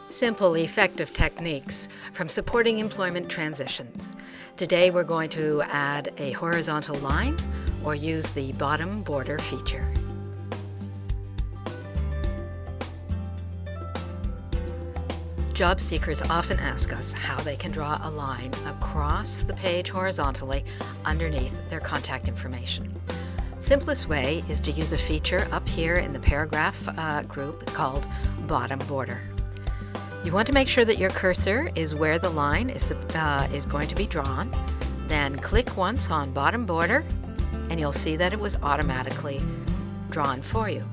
Simple, effective techniques from supporting employment transitions. Today we're going to add a horizontal line or use the bottom border feature. Job seekers often ask us how they can draw a line across the page horizontally underneath their contact information. Simplest way is to use a feature up here in the paragraph group called bottom border. You want to make sure that your cursor is where the line is going to be drawn. Then click once on bottom border and you'll see that it was automatically drawn for you.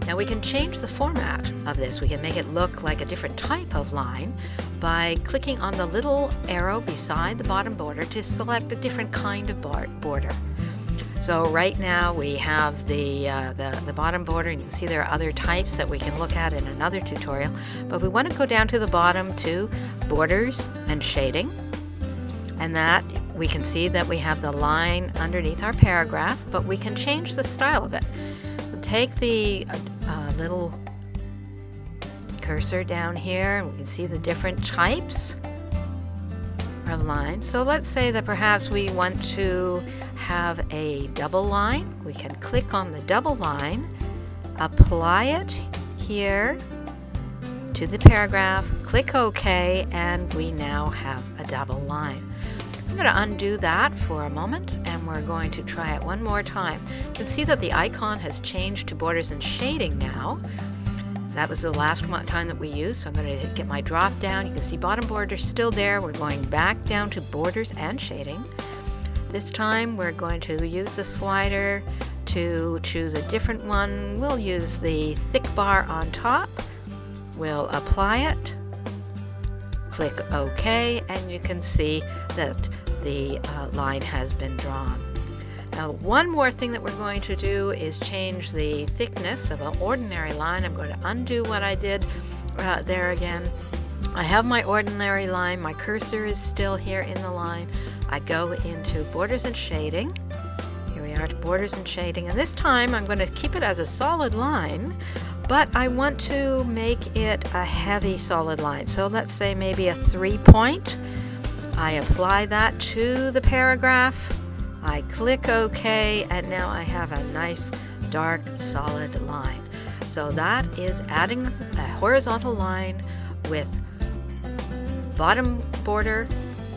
Now we can change the format of this. We can make it look like a different type of line by clicking on the little arrow beside the bottom border to select a different kind of border. So right now we have the bottom border, and you can see there are other types that we can look at in another tutorial. But we want to go down to the bottom to borders and shading, and that we can see that we have the line underneath our paragraph, but we can change the style of it. We'll take the little cursor down here, and we can see the different types of lines. So let's say that perhaps we want to have a double line. We can click on the double line, apply it here to the paragraph, click OK, and we now have a double line. I'm going to undo that for a moment and we're going to try it one more time. You can see that the icon has changed to borders and shading now. That was the last time that we used, so I'm going to get my drop down. You can see bottom border still there. We're going back down to borders and shading. This time we're going to use the slider to choose a different one. We'll use the thick bar on top. We'll apply it, click OK, and you can see that the line has been drawn. Now, one more thing that we're going to do is change the thickness of an ordinary line. I'm going to undo what I did there again. I have my ordinary line. My cursor is still here in the line. I go into borders and shading. Here we are to borders and shading. And this time I'm going to keep it as a solid line, but I want to make it a heavy solid line. So let's say maybe a 3-point. I apply that to the paragraph. I click OK, and now I have a nice dark solid line. So that is adding a horizontal line with bottom border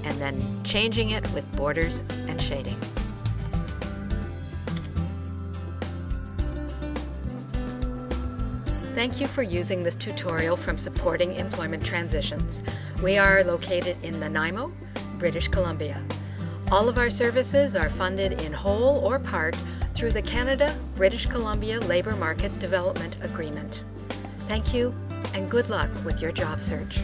and then changing it with borders and shading. Thank you for using this tutorial from Supporting Employment Transitions. We are located in Nanaimo, British Columbia. All of our services are funded in whole or part through the Canada-British Columbia Labour Market Development Agreement. Thank you and good luck with your job search.